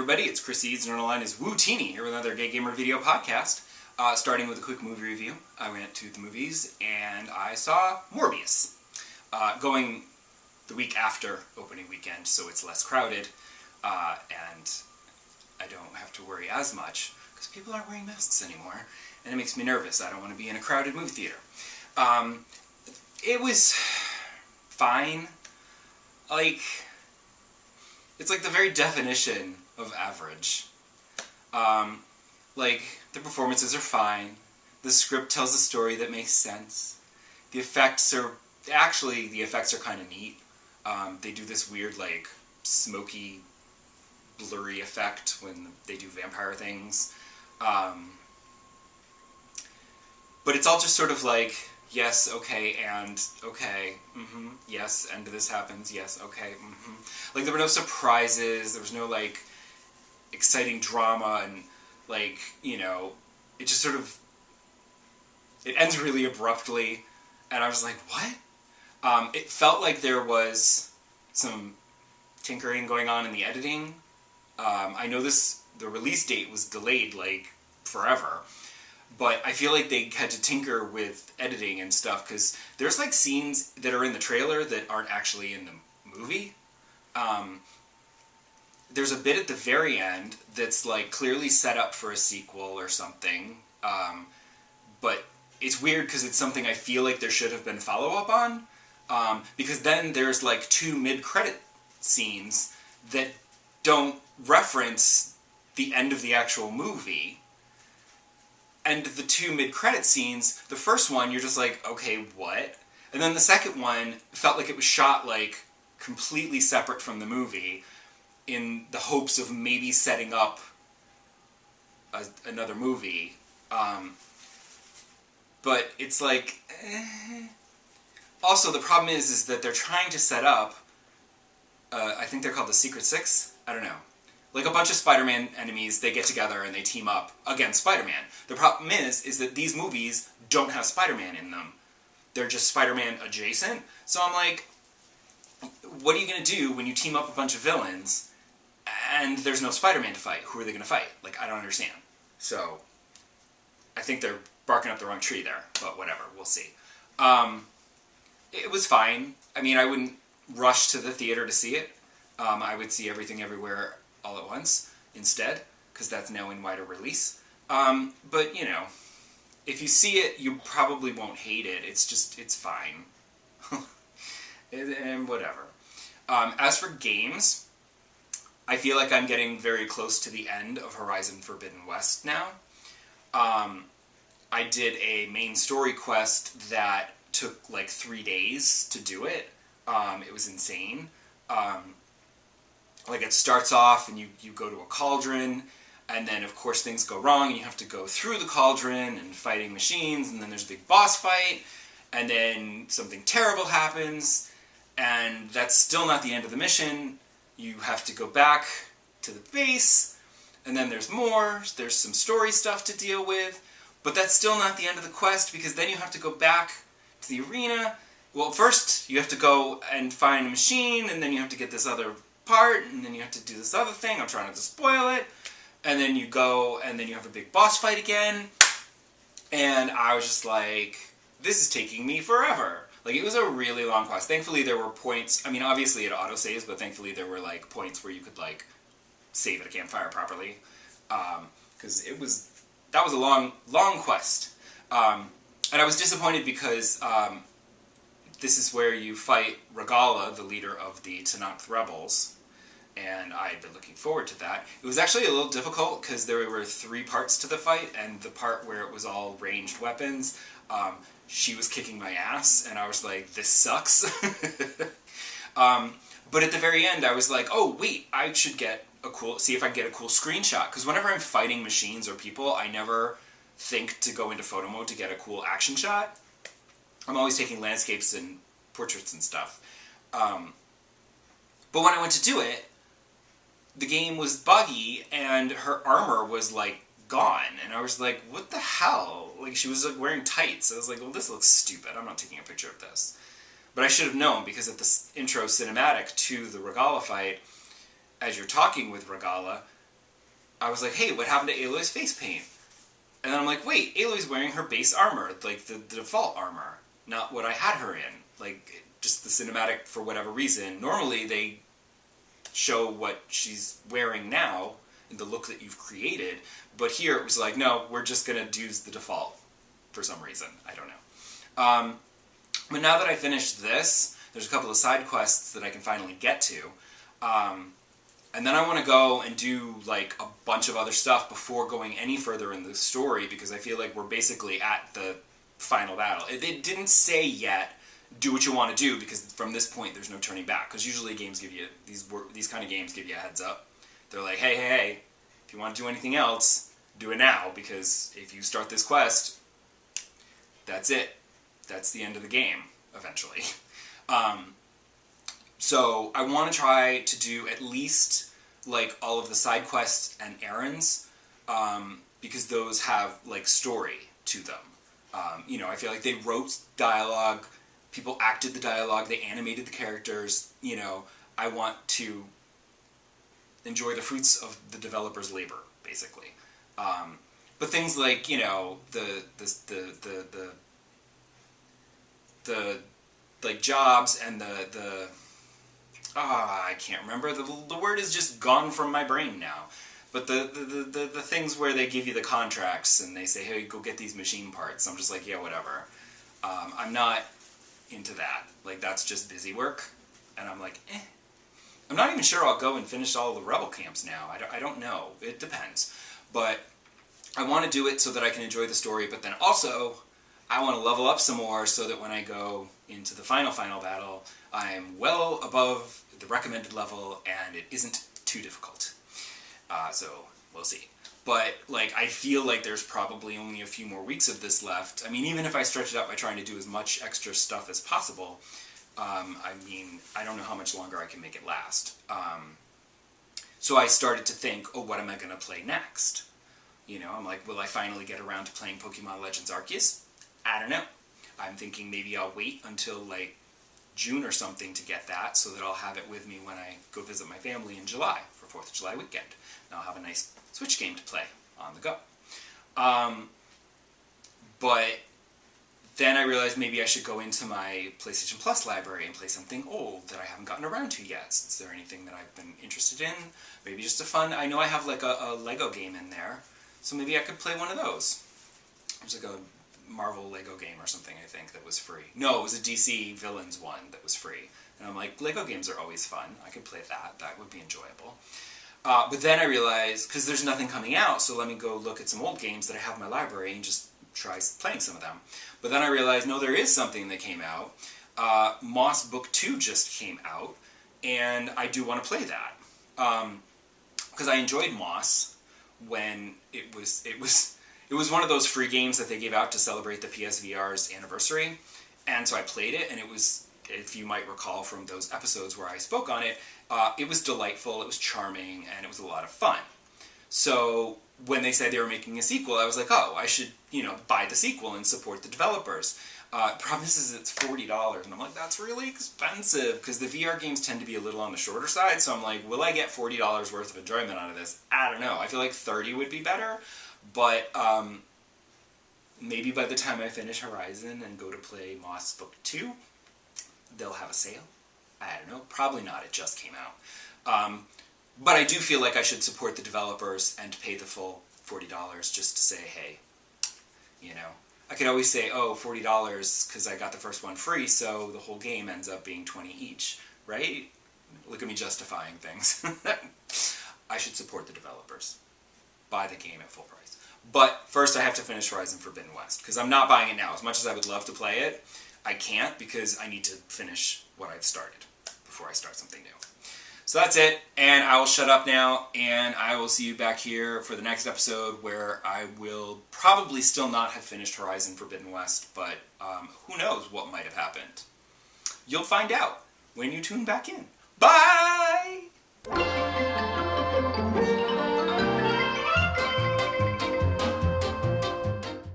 everybody, it's Chris Eads, and online is Wootini, here with another Gay Gamer video podcast. Starting with a quick movie review. I went to the movies and I saw Morbius. Going the week after opening weekend, so it's less crowded, and I don't have to worry as much, because people aren't wearing masks anymore, and it makes me nervous. I don't want to be in a crowded movie theater. It was fine. It's like the very definition of average. The performances are fine. The script tells a story that makes sense. The effects are kind of neat. They do this weird, smoky, blurry effect when they do vampire things. But it's all just sort of like, yes, okay, and okay, yes, and this happens, yes, okay, There were no surprises, there was no, exciting drama, and, it just sort of, it ends really abruptly, and I was like, what? It felt like there was some tinkering going on in the editing. I know the release date was delayed, forever. But I feel like they had to tinker with editing and stuff, because there's, scenes that are in the trailer that aren't actually in the movie. There's a bit at the very end that's, clearly set up for a sequel or something. But it's weird, because it's something I feel like there should have been follow-up on. Because then there's, two mid-credit scenes that don't reference the end of the actual movie. And the two mid-credit scenes, the first one, you're just like, okay, what? And then the second one felt like it was shot, completely separate from the movie, in the hopes of maybe setting up another movie. But it's Also, the problem is that they're trying to set up, I think they're called the Secret Six? I don't know. A bunch of Spider-Man enemies, they get together and they team up against Spider-Man. The problem is that these movies don't have Spider-Man in them. They're just Spider-Man-adjacent. So I'm like, what are you going to do when you team up a bunch of villains and there's no Spider-Man to fight? Who are they going to fight? I don't understand. So, I think they're barking up the wrong tree there, but whatever, we'll see. It was fine. I mean, I wouldn't rush to the theater to see it. I would see Everything Everywhere all at once instead, because that's now in wider release. But, if you see it, you probably won't hate it. It's fine. and whatever. As for games, I feel like I'm getting very close to the end of Horizon Forbidden West now. I did a main story quest that took 3 days to do it. It was insane. It starts off and you go to a cauldron, and then of course things go wrong and you have to go through the cauldron and fighting machines, and then there's a big boss fight, and then something terrible happens, and that's still not the end of the mission. You have to go back to the base, and then there's some story stuff to deal with, but that's still not the end of the quest, because then you have to go back to the arena. Well, first you have to go and find a machine, and then you have to get this other part, and then you have to do this other thing. I'm trying not to spoil it. And then you go, and then you have a big boss fight again. And I was just like, this is taking me forever. It was a really long quest. Thankfully, there were points. I mean, obviously it auto-saves, but thankfully there were, points where you could, save at a campfire properly. Because that was a long, long quest. And I was disappointed because this is where you fight Regala, the leader of the Tenakth rebels, and I had been looking forward to that. It was actually a little difficult because there were 3 parts to the fight, and the part where it was all ranged weapons, she was kicking my ass, and I was like, this sucks. But at the very end, I was like, oh, wait, I should see if I can get a cool screenshot, because whenever I'm fighting machines or people, I never think to go into photo mode to get a cool action shot. I'm always taking landscapes and portraits and stuff. But when I went to do it, the game was buggy, and her armor was, gone. And I was like, what the hell? She was, wearing tights. I was like, well, this looks stupid. I'm not taking a picture of this. But I should have known, because at the intro cinematic to the Regala fight, as you're talking with Regala, I was like, hey, what happened to Aloy's face paint? And then I'm like, wait, Aloy's wearing her base armor, like the default armor, not what I had her in. Like, just the cinematic, for whatever reason. Normally, they show what she's wearing now, and the look that you've created, but here it was like, no, we're just going to use the default for some reason. I don't know. But now that I finished this, there's a couple of side quests that I can finally get to. And then I want to go and do like a bunch of other stuff before going any further in the story, because I feel like we're basically at the final battle. It didn't say yet, do what you want to do, because from this point there's no turning back. Because usually games give you, these kind of games give you a heads up. They're like, hey, if you want to do anything else, do it now, because if you start this quest, that's it. That's the end of the game, eventually. So I want to try to do at least like all of the side quests and errands, because those have like story to them. You know, I feel like they wrote dialogue, people acted the dialogue, they animated the characters. You know, I want to enjoy the fruits of the developer's labor, basically. But things like, you know, the like jobs and I can't remember, the word is just gone from my brain now. But the things where they give you the contracts and they say, hey, go get these machine parts, I'm just like, yeah, whatever. I'm not into that. Like, that's just busy work. And I'm like, eh. I'm not even sure I'll go and finish all the rebel camps now. I don't know. It depends. But I want to do it so that I can enjoy the story, but then also I want to level up some more so that when I go into the final battle, I'm well above the recommended level and it isn't too difficult. So we'll see. But like, I feel like there's probably only a few more weeks of this left. I mean, even if I stretch it out by trying to do as much extra stuff as possible, I mean, I don't know how much longer I can make it last. So I started to think, oh, what am I going to play next? You know, I'm like, will I finally get around to playing Pokemon Legends Arceus? I don't know. I'm thinking maybe I'll wait until like June or something to get that, so that I'll have it with me when I go visit my family in July for 4th of July weekend. And I'll have a nice Switch game to play on the go. But then I realized maybe I should go into my PlayStation Plus library and play something old that I haven't gotten around to yet. Is there anything that I've been interested in? Maybe just a fun... I know I have like a Lego game in there, so maybe I could play one of those. There's like a Marvel Lego game or something, I think, that was free. No, it was a DC Villains one that was free. And I'm like, Lego games are always fun. I could play that. That would be enjoyable. But then I realized, because there's nothing coming out, so let me go look at some old games that I have in my library and just try playing some of them. But then I realized, no, there is something that came out. Moss Book 2 just came out, and I do want to play that. Because I enjoyed Moss when it was one of those free games that they gave out to celebrate the PSVR's anniversary. And so I played it, and it was, if you might recall from those episodes where I spoke on it, it was delightful, it was charming, and it was a lot of fun. So when they said they were making a sequel, I was like, oh, I should, you know, buy the sequel and support the developers. The problem is it's $40, and I'm like, that's really expensive, because the VR games tend to be a little on the shorter side, so I'm like, will I get $40 worth of enjoyment out of this? I don't know. I feel like 30 would be better, but maybe by the time I finish Horizon and go to play Moss Book 2, they'll have a sale. I don't know. Probably not. It just came out. But I do feel like I should support the developers and pay the full $40 just to say, hey, you know. I could always say, oh, $40 because I got the first one free, so the whole game ends up being $20 each, right? Look at me justifying things. I should support the developers. Buy the game at full price. But first I have to finish Horizon Forbidden West, because I'm not buying it now. As much as I would love to play it, I can't, because I need to finish what I've started before I start something new. So that's it, and I will shut up now, and I will see you back here for the next episode, where I will probably still not have finished Horizon Forbidden West, but who knows what might have happened. You'll find out when you tune back in. Bye!